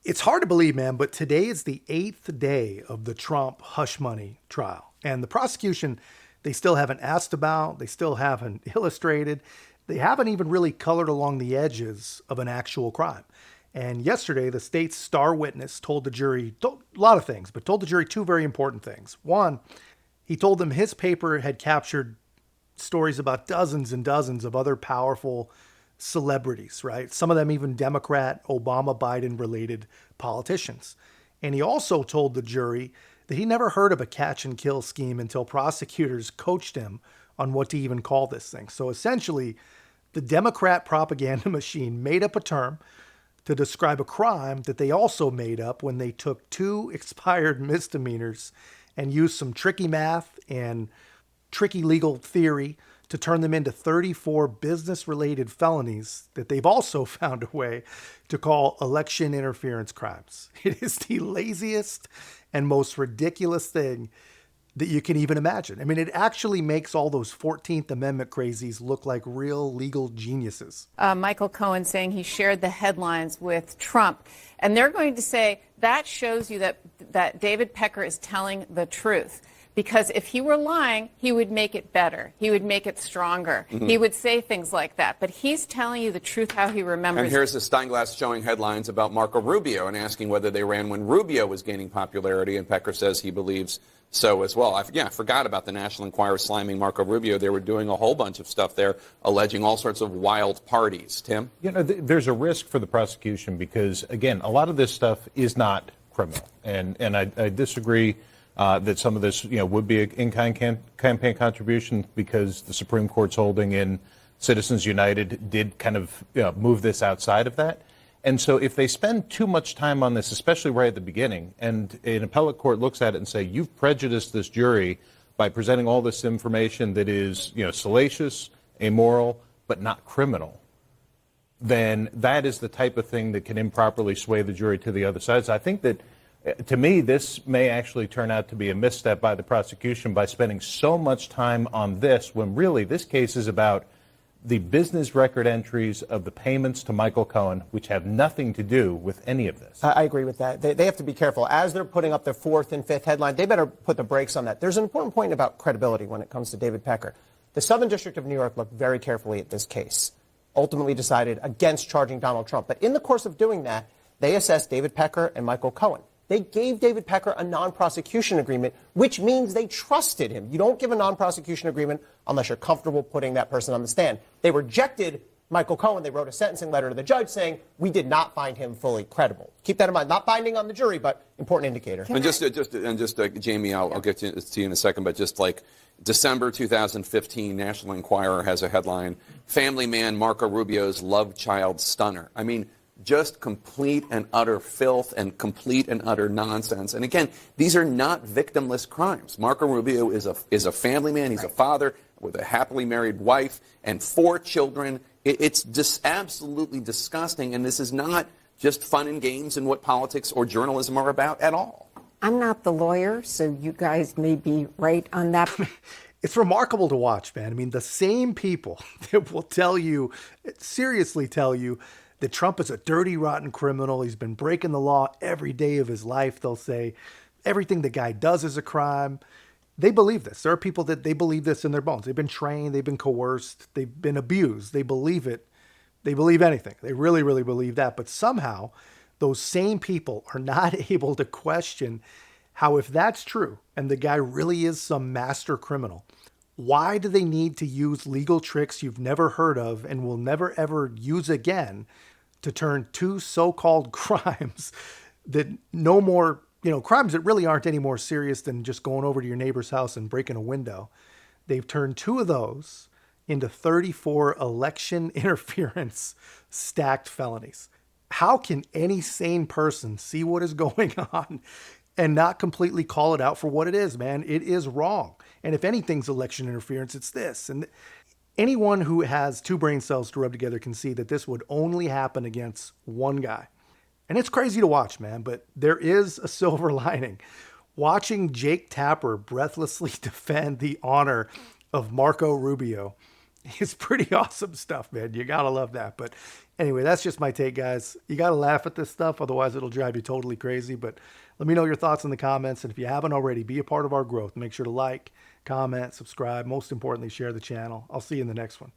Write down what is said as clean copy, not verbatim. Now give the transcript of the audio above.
It's hard to believe, man, but today is the 8th day of the Trump hush money trial. And the prosecution, they still haven't asked about, they still haven't illustrated, they haven't even really colored along the edges of an actual crime. And yesterday, the state's star witness told the jury a lot of things, but told the jury two very important things. One, he told them his paper had captured stories about dozens and dozens of other powerful celebrities, right? Some of them even Democrat, Obama, Biden related politicians. And he also told the jury that he never heard of a catch and kill scheme until prosecutors coached him on what to even call this thing. So essentially, the Democrat propaganda machine made up a term to describe a crime that they also made up when they took two expired misdemeanors and used some tricky math and tricky legal theory to turn them into 34 business-related felonies that they've also found a way to call election interference crimes. It is the laziest and most ridiculous thing that you can even imagine. I mean, it actually makes all those 14th Amendment crazies look like real legal geniuses. Michael Cohen saying he shared the headlines with Trump. And they're going to say that shows you that David Pecker is telling the truth. Because if he were lying, he would make it better. He would make it stronger. Mm-hmm. He would say things like that. But he's telling you the truth how he remembers. And here's the Steinglass showing headlines about Marco Rubio and asking whether they ran when Rubio was gaining popularity. And Pecker says he believes so as well. I forgot about the National Enquirer slamming Marco Rubio. They were doing a whole bunch of stuff there, alleging all sorts of wild parties. Tim? You know, there's a risk for the prosecution because, again, a lot of this stuff is not criminal. And I disagree that some of this, would be an in-kind campaign contribution because the Supreme Court's holding in Citizens United did kind of move this outside of that. And so if they spend too much time on this, especially right at the beginning, and an appellate court looks at it and say, you've prejudiced this jury by presenting all this information that is, salacious, amoral, but not criminal, then that is the type of thing that can improperly sway the jury to the other side. So I think that to me, this may actually turn out to be a misstep by the prosecution by spending so much time on this when really this case is about the business record entries of the payments to Michael Cohen, which have nothing to do with any of this. I agree with that. They have to be careful. As they're putting up their fourth and fifth headline, they better put the brakes on that. There's an important point about credibility when it comes to David Pecker. The Southern District of New York looked very carefully at this case, ultimately decided against charging Donald Trump. But in the course of doing that, they assessed David Pecker and Michael Cohen. They gave David Pecker a non-prosecution agreement, which means they trusted him. You don't give a non-prosecution agreement unless you're comfortable putting that person on the stand. They rejected Michael Cohen. They wrote a sentencing letter to the judge saying, we did not find him fully credible. Keep that in mind. Not binding on the jury, but important indicator. And just Jamie, I'll get to you in a second, but just like December 2015, National Enquirer has a headline, Family Man Marco Rubio's Love Child Stunner. I mean, just complete and utter filth and complete and utter nonsense. And again, these are not victimless crimes. Marco Rubio is a family man. He's a father with a happily married wife and 4 children. It's just absolutely disgusting. And this is not just fun and games and what politics or journalism are about at all. I'm not the lawyer, so you guys may be right on that. It's remarkable to watch, man. I mean, the same people that will seriously tell you, that Trump is a dirty, rotten criminal. He's been breaking the law every day of his life. They'll say everything the guy does is a crime. They believe this. There are people that they believe this in their bones. They've been trained. They've been coerced. They've been abused. They believe it. They believe anything. They really, really believe that. But somehow those same people are not able to question how, if that's true and the guy really is some master criminal, why do they need to use legal tricks you've never heard of and will never, ever use again to turn two so-called crimes that no more, crimes that really aren't any more serious than just going over to your neighbor's house and breaking a window. They've turned 2 of those into 34 election interference stacked felonies. How can any sane person see what is going on and not completely call it out for what it is, man? It is wrong. And if anything's election interference, it's this. And anyone who has 2 brain cells to rub together can see that this would only happen against one guy. And it's crazy to watch, man, but there is a silver lining. Watching Jake Tapper breathlessly defend the honor of Marco Rubio is pretty awesome stuff, man. You gotta love that. But Anyway, that's just my take, guys. You got to laugh at this stuff, otherwise it'll drive you totally crazy. But let me know your thoughts in the comments. And if you haven't already, be a part of our growth. Make sure to like, comment, subscribe. Most importantly, share the channel. I'll see you in the next one.